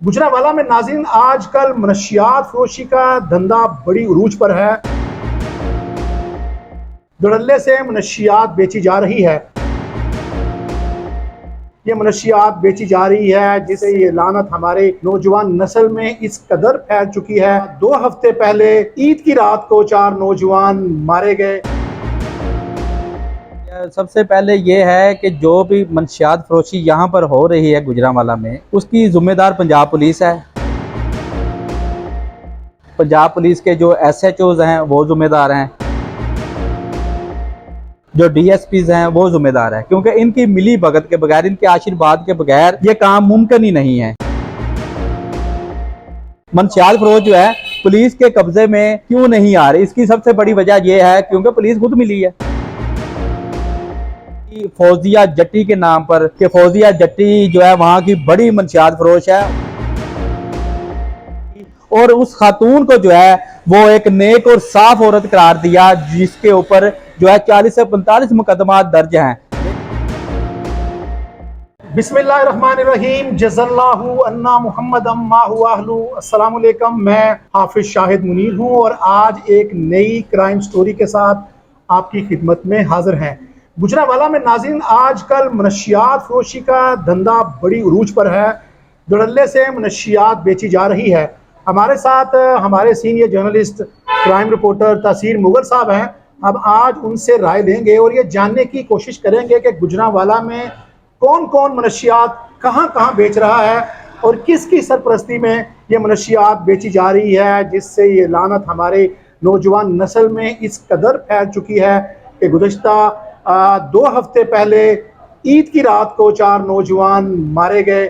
गुजरांवाला में नाज़रीन आजकल मनशियात फरोशी का धंधा बड़ी उरूज पर है। धड़ल्ले से मनशियात बेची जा रही है। ये मनशियात बेची जा रही है जिसे ये लानत हमारे नौजवान नस्ल में इस कदर फैल चुकी है। 2 हफ्ते पहले ईद की रात को 4 नौजवान मारे गए। सबसे पहले ये है कि जो भी मनशियात फरोशी यहाँ पर हो रही है गुजरांवाला में, उसकी जिम्मेदार पंजाब पुलिस है। पंजाब पुलिस के जो SHOs हैं वो जिम्मेदार हैं, जो DSPs हैं वो जिम्मेदार है, क्योंकि इनकी मिली भगत के बगैर, इनके आशीर्वाद के बगैर ये काम मुमकिन ही नहीं है। मनशियात फरोश जो है पुलिस के कब्जे में क्यों नहीं आ रही, इसकी सबसे बड़ी वजह यह है क्योंकि पुलिस खुद मिली है। फौजिया जट्टी के नाम पर, कि फौजिया जट्टी जो है वहां की बड़ी मनशियात फरोश है, और उस खातून को जो है वो एक नेक और साफ औरत करार दिया, जिसके ऊपर जो है 40 से 45 मुकदमा दर्ज हैं। बिस्मिल्लाहिर्रहमानिर्रहीम। जज़ल्लाहु अन्ना मुहम्मद अम्माहु अहलु। अस्सलाम वालेकुम। मैं हाफिज शाहिद मुनीर हूँ और आज एक नई क्राइम स्टोरी के साथ आपकी खिदमत में हाजिर हैं। गुजरांवाला में नाज़रीन आजकल मनशियात फरोशी का धंधा बड़ी उरूज पर है। धड़ल्ले से मनशियात बेची जा रही है। हमारे साथ हमारे सीनियर जर्नलिस्ट क्राइम रिपोर्टर तासीर मुगल साहब हैं। अब आज उनसे राय लेंगे और ये जानने की कोशिश करेंगे कि गुजरांवाला में कौन कौन मनशियात कहाँ कहाँ बेच रहा है और किसकी सरपरस्ती में ये मनशियात बेची जा रही है, जिससे ये लानत हमारे नौजवान नस्ल में इस कदर फैल चुकी है कि गुज़श्ता 2 हफ्ते पहले ईद की रात को 4 नौजवान मारे गए,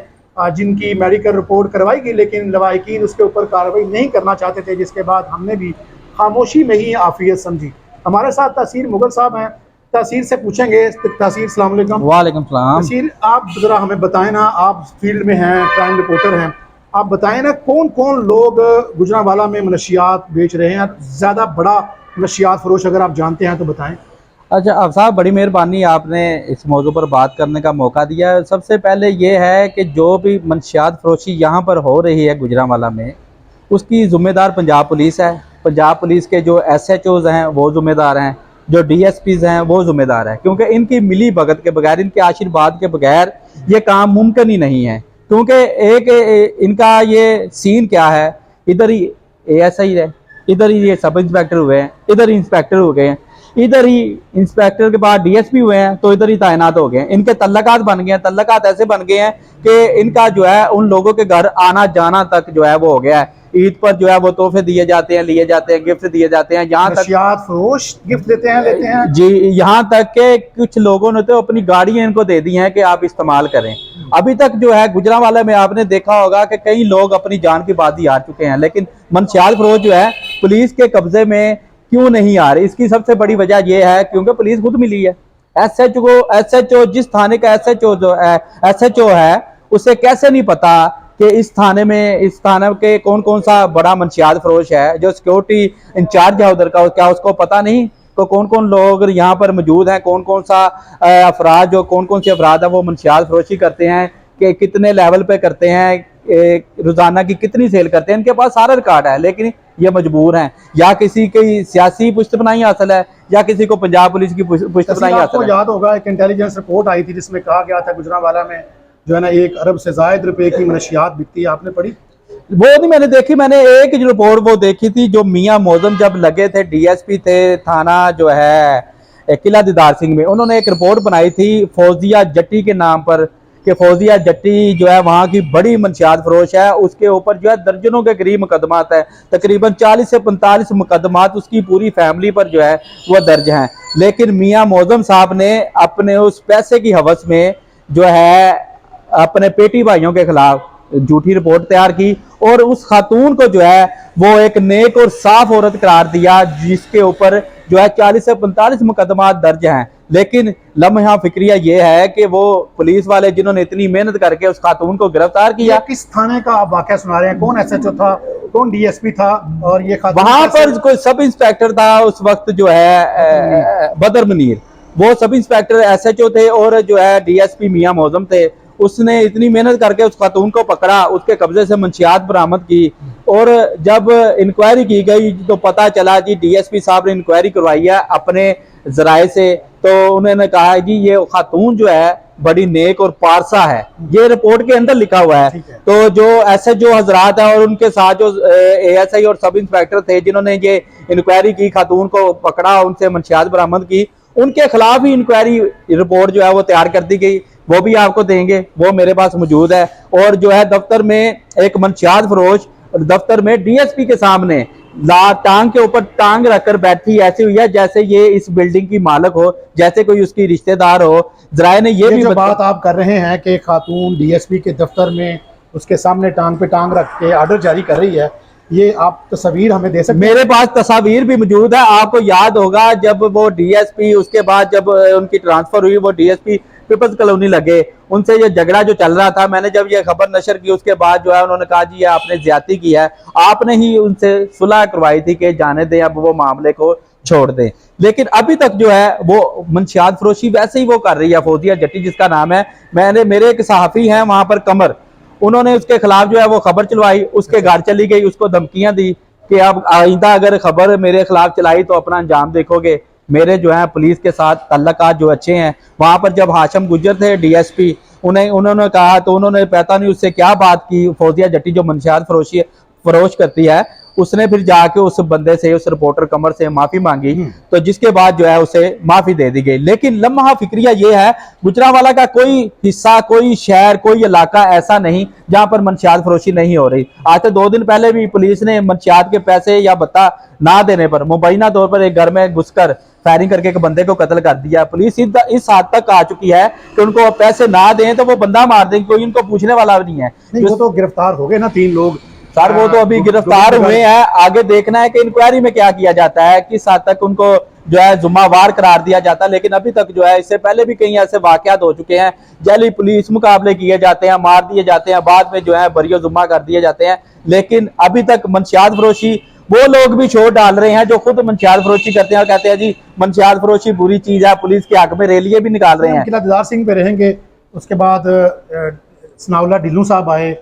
जिनकी मेडिकल रिपोर्ट करवाई गई, लेकिन लवाहिकीन उसके ऊपर कार्रवाई नहीं करना चाहते थे, जिसके बाद हमने भी खामोशी में ही आफियत समझी। हमारे साथ तासीर मुगल साहब हैं। तासीर से पूछेंगे। तासीर अस्सलाम वालेकुम। वालेकुम सलाम। तासीर, आप ज़रा हमें बताएं ना, आप फील्ड में हैं, क्राइम रिपोर्टर हैं, आप बताएं ना कौन कौन लोग गुजरांवाला में मनशियात बेच रहे हैं? ज़्यादा बड़ा मनशियात फरोश अगर आप जानते हैं तो बताएं। अच्छा अब साहब, बड़ी मेहरबानी, आपने इस मौजू पर बात करने का मौका दिया। सबसे पहले ये है कि जो भी मनशियात फरोशी यहाँ पर हो रही है गुजरांवाला में, उसकी जिम्मेदार पंजाब पुलिस है। पंजाब पुलिस के जो SHOs हैं वो जिम्मेदार हैं, जो DSPs हैं वो जिम्मेदार है, क्योंकि इनकी मिली भगत के बगैर, इनके आशीर्वाद के बगैर ये काम मुमकिन ही नहीं है। क्योंकि एक इनका ये सीन क्या है, इधर ही ASI है, इधर ही ये सब इंस्पेक्टर हुए हैं, इधर ही इंस्पेक्टर हो गए हैं, इधर ही इंस्पेक्टर के बाद DSP हुए हैं, तो इधर ही तैनात हो गए हैं। इनके तल्लकात बन गए हैं, तल्लकात ऐसे बन गए हैं कि इनका जो है उन लोगों के घर आना जाना तक जो है वो हो गया है। ईद पर जो है वो तोहफे दिए जाते हैं, लिए जाते हैं, गिफ्ट दिए जाते हैं, यहाँ तक फरोश गिफ्ट लेते हैं जी, यहाँ तक के कुछ लोगों ने तो अपनी गाड़ियां इनको दे दी हैं कि आप इस्तेमाल करें। अभी तक जो है गुजरांवाला में आपने देखा होगा कि कई लोग अपनी जान की बाजी हार चुके हैं, लेकिन मनशियात फरोश जो है पुलिस के कब्जे में क्यों नहीं आ रही, इसकी सबसे बड़ी वजह यह है क्योंकि पुलिस खुद मिली है। SHO जिस थाने का SHO है उसे कैसे नहीं पता कि इस थाने के कौन कौन सा बड़ा मनशियात फरोश है। जो सिक्योरिटी इंचार्ज है उधर का, क्या उसको पता नहीं तो कौन कौन लोग यहाँ पर मौजूद हैं, कौन कौन सा अफराद, जो कौन कौन से अफराद है वो मनशियात फरोशी करते हैं, कि कितने लेवल पे करते हैं, रोजाना की कितनी सेल करते हैं, इनके पास सारा रिकॉर्ड है। लेकिन ये मजबूर हैं, या किसी की सियासी पुष्टपनाही हासिल है, या किसी को पंजाब पुलिस की पुष्टपनाही हासिल है। याद होगा एक इंटेलिजेंस रिपोर्ट आई थी जिसमें कहा गया था गुजरांवाला में जो है ना 1 अरब से ज़ायद रुपए की मनशियात बिकती है। आपने पढ़ी? वो नहीं मैंने देखी, मैंने एक रिपोर्ट वो देखी थी जो मियां मौजम जब लगे थे, DSP थे थाना जो है किला दीदार सिंह में, उन्होंने एक रिपोर्ट बनाई थी फौजिया जट्टी के नाम पर, कि फौजिया जट्टी जो है वहाँ की बड़ी मनशियात फरोश है। उसके ऊपर जो है दर्जनों के करीब मुकदमात है, तकरीबन 40 से 45 मुकदमात उसकी पूरी फैमिली पर जो है वो दर्ज हैं। लेकिन मियां मौजम साहब ने अपने उस पैसे की हवस में जो है अपने पेटी भाइयों के खिलाफ झूठी रिपोर्ट तैयार की, और उस खातून को जो है वो एक नेक और साफ औरत करार दिया, जिसके ऊपर जो है 40 से 45 मुकदमा दर्ज हैं। लेकिन लम्हा फिक्रिया ये है कि वो पुलिस वाले जिन्होंने इतनी मेहनत करके उस खातून को गिरफ्तार किया। किस थाने का आप वाकया सुना रहे हैं? कौन SHO था, कौन DSP था, और ये वहां पर कोई सब इंस्पेक्टर था उस वक्त जो है बदर मुनीर, वो सब इंस्पेक्टर SHO थे, और जो है DSP मियां मौजम थे। उसने इतनी मेहनत करके उस खातून को पकड़ा, उसके कब्जे से मंशियात बरामद की, और जब इंक्वायरी की गई तो पता चला जी डीएसपी साहब ने इंक्वायरी करवाई है अपने जराए से, तो उन्होंने कहा जी ये खातून जो है बड़ी नेक और पारसा है, ये रिपोर्ट के अंदर लिखा हुआ है। तो जो एसएचओ हजरात है और उनके साथ जो एएसआई और सब इंस्पेक्टर थे जिन्होंने ये इंक्वायरी की, खातून को पकड़ा, उनसे मंशियात बरामद की, उनके खिलाफ ही इंक्वायरी रिपोर्ट जो है वो तैयार कर दी गई, वो भी आपको देंगे, वो मेरे पास मौजूद है। और जो है दफ्तर में एक मंशियात फरोश दफ्तर में डीएसपी के सामने टांग के ऊपर टांग रखकर बैठी ऐसी हुई है जैसे ये इस बिल्डिंग की मालिक हो, जैसे कोई उसकी रिश्तेदार हो। जराए ने ये भी जो बात आप कर रहे हैं कि खातून डीएसपी के दफ्तर में उसके सामने टांग पे टांग रख के ऑर्डर जारी कर रही है, ये आप तस्वीर हमें दे सकते हैं? मेरे पास तस्वीर भी मौजूद है। आपको याद होगा जब वो डीएसपी, उसके बाद जब उनकी ट्रांसफर हुई, वो डीएसपी पीपल्स कॉलोनी लगे, उनसे ये झगड़ा जो चल रहा था, मैंने जब ये खबर नशर की उसके बाद जो है उन्होंने कहा जी ये आपने ज्यादती की है, आपने ही उनसे सुलह करवाई थी कि जाने दें, अब वो मामले को छोड़ दें। लेकिन अभी तक जो है वो मंशियात फरोशी वैसे ही वो कर रही है। फौजिया जट्टी जिसका नाम है, मेरे एक सहाफी हैं वहां पर कमर, उन्होंने उसके खिलाफ जो है वो खबर चलवाई, उसके घर चली गई, उसको धमकियां दी कि अब आइंदा अगर खबर मेरे खिलाफ चलाई तो अपना अंजाम देखोगे। मेरे जो है पुलिस के साथ तल्लकात जो अच्छे हैं। वहां पर जब हाशम गुज्जर थे डीएसपी, उन्होंने कहा तो उन्होंने पता नहीं उससे क्या बात की, फौजिया जट्टी जो मंशियात फरोश करती है, उसने फिर जाके उस बंदे से, उस रिपोर्टर कमर से माफी मांगी, तो जिसके बाद जो है उसे माफी दे दी गई। लेकिन लम्हा फिक्रिया ये है, गुजरांवाला का कोई हिस्सा, कोई शहर, कोई इलाका ऐसा नहीं जहां पर मंशियात फरोशी नहीं हो रही। आज से 2 दिन पहले भी पुलिस ने मंशियात के पैसे या बता ना देने पर मुबैना तौर पर एक घर में घुसकर फायरिंग करके एक बंदे को कत्ल कर दिया। पुलिस इस हद तक आ चुकी है कि उनको पैसे ना दें तो वो बंदा मार देंगे, कोई इनको पूछने वाला भी नहीं है। वो तो गिरफ्तार हो गए ना 3 लोग सर, वो तो अभी गिरफ्तार हुए हैं, आगे देखना है कि इंक्वायरी में क्या किया जाता है, किस हद तक उनको जो है जुम्मेवार करार दिया जाता है। लेकिन अभी तक जो है इससे पहले भी कई ऐसे वाकयात हो चुके हैं, जाली पुलिस मुकाबले किए जाते हैं, मार दिए जाते हैं, बाद में जो है बरियो जुम्मा कर दिए जाते हैं। लेकिन अभी तक मंशियात फरोशी वो लोग भी छोड़ डाल रहे हैं जो खुद मंशियात फरोशी करते हैं और कहते हैं जी मंशियात फरोशी बुरी चीज है, पुलिस के हक में रैलियां भी निकाल रहे हैं। किला दीदार सिंह पे रहेंगे, उसके बाद सनाउल्लाह ढिल्लों साहब आए,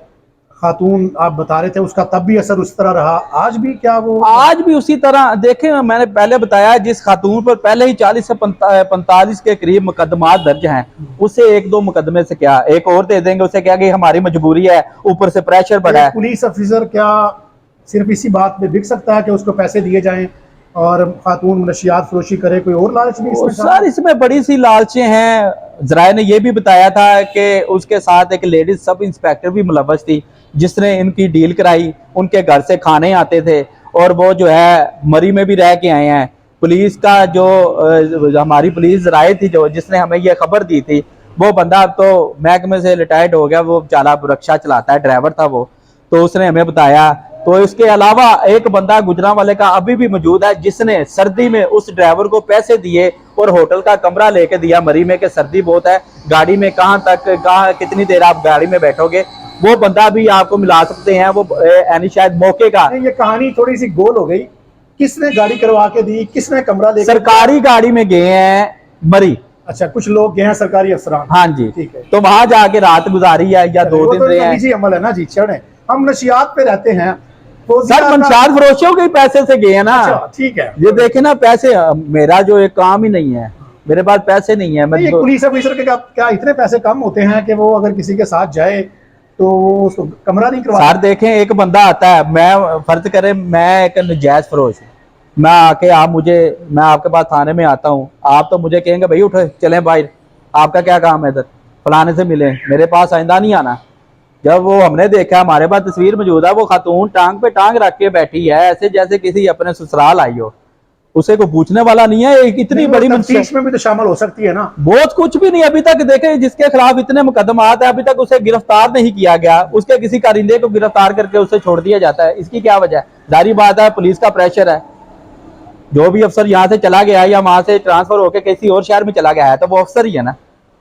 खातून आप बता रहे थे उसका तब भी असर उस तरह रहा, आज भी क्या वो? आज भी उसी तरह देखें, मैंने पहले बताया जिस खातून पर पहले ही 40 से 45 के करीब मुकदमा दर्ज हैं, उसे 1-2 मुकदमे से क्या एक और दे देंगे, उसे क्या कि हमारी मजबूरी है, ऊपर से प्रेशर बढ़ा है। पुलिस ऑफिसर क्या सिर्फ इसी बात में बिक सकता है कि उसको पैसे दिए जाएं और खातून मंशियात फरोशी करे? कोई और लालच भी इसमें? सर, इसमें बड़ी सी लालचें हैं। जराए ने यह भी बताया था कि उसके साथ एक लेडीज सब इंस्पेक्टर भी मुलव्वस थी जिसने इनकी डील कराई, उनके घर से खाने आते थे और वो जो है मरी में भी रह के आए हैं। पुलिस का जो हमारी पुलिस जराए थी जो जिसने हमें ये खबर दी थी, वो बंदा अब तो महकमे से रिटायर्ड हो गया, वो चाला रिक्शा चलाता है, ड्राइवर था वो, तो उसने हमें बताया। तो इसके अलावा एक बंदा गुजरांवाले का अभी भी मौजूद है जिसने सर्दी में उस ड्राइवर को पैसे दिए और होटल का कमरा लेके दिया मरी में कि सर्दी बहुत है, गाड़ी में कहाँ कितनी देर आप गाड़ी में बैठोगे, वो बंदा भी आपको मिला सकते हैं। वो यानी शायद मौके का, ये कहानी थोड़ी सी गोल हो गई, किसने गाड़ी करवा के दी, किसने कमरा लेके? सरकारी गाड़ी में गए हैं मरी। अच्छा, कुछ लोग गए हैं सरकारी अफसरान। हाँ जी, ठीक है। तो वहां जाके रात गुजारी है या 2 दिन रहे हैं। अमल है ना जी, चढ़े हम नशियात पे रहते हैं। सर, मंशियात फरोशियों के पैसे से गए हैं ना। ठीक है, ये देखे ना, पैसे मेरा जो एक काम ही नहीं है, मेरे पास पैसे नहीं है। ये पुलिस ऑफिसर के क्या इतने पैसे कम होते हैं कि वो अगर किसी के साथ जाए तो उसको कमरा नहीं करवा? सर देखें, एक बंदा आता है, मैं फर्ज करें मैं एक नजायज फरोश हूँ, मैं आके मैं आपके पास थाने में आता हूँ, आप तो मुझे कहेंगे भाई उठो चलें बाहर, आपका क्या काम है इधर, फलाने से मिले, मेरे पास आइंदा नहीं आना। जब वो हमने देखा, हमारे पास तस्वीर मौजूद है, वो खातून टांग पे टांग रख के बैठी है ऐसे जैसे किसी अपने ससुराल आई हो, उसे को पूछने वाला नहीं है। इतनी बड़ी तफ्तीश में भी तो शामिल हो सकती है ना। बहुत कुछ भी नहीं अभी तक देखे, जिसके खिलाफ इतने मुकदमात है अभी तक उसे गिरफ्तार नहीं किया गया, उसके किसी कारिंदे को गिरफ्तार करके उसे छोड़ दिया जाता है। इसकी क्या वजह है? जारी बात है पुलिस का प्रेशर है। जो भी अफसर यहाँ से चला गया या वहां से ट्रांसफर होकर किसी और शहर में चला गया है तो वो अफसर ही है ना।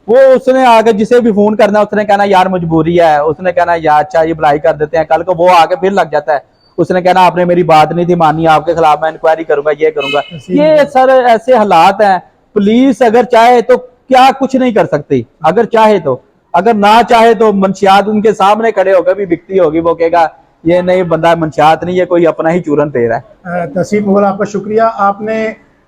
वो उसने आगे जिसे भी फोन करना उसने कहना यार मजबूरी है, उसने कहना यार अच्छा ये बुलाई कर देते हैं, कल को वो आगे फिर लग जाता है, उसने कहना आपने मेरी बात नहीं थी मानी, आपके खिलाफ मैं इंक्वायरी करूंगा, ये करूंगा। ये सर ऐसे हालात हैं। पुलिस अगर चाहे तो क्या कुछ नहीं कर सकती, अगर चाहे तो। अगर ना चाहे तो मंशियात उनके सामने खड़े होकर भी बिकती होगी, वो कहेगा ये नहीं बंदा मंशियात नहीं, ये कोई अपना ही चूरन पे रहा है। तहसीर मुगल आपका शुक्रिया। आपने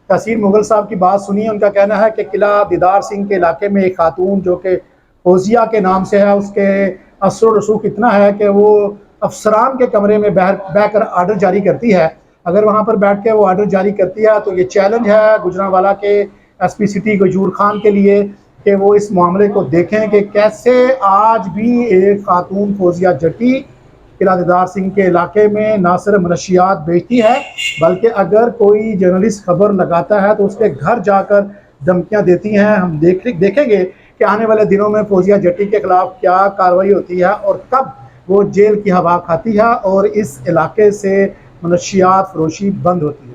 तहसीर मुगल साहब की बात सुनी। उनका कहना है कि किला दीदार सिंह के इलाके में एक खातून जो कि फौजिया के नाम से है, उसके असर रसूख इतना है कि वो अफसरान के कमरे में बहकर आर्डर जारी करती है। अगर वहाँ पर बैठ के वो आर्डर जारी करती है तो ये चैलेंज है गुजरांवाला के SP सिटी गजूर खान के लिए कि वो इस मामले को देखें कि कैसे आज भी एक खातून फौजिया जटी किला दीदार सिंह के इलाके में ना सिर्फ मनशियात बेचती है, बल्कि अगर कोई जर्नलिस्ट खबर लगाता है तो उसके घर जाकर धमकियां देती हैं। हम देखेंगे कि आने वाले दिनों में फौजिया जटी के खिलाफ क्या कार्रवाई होती है और कब वो जेल की हवा खाती है और इस इलाके से मनशियात फरोशी बंद होती है।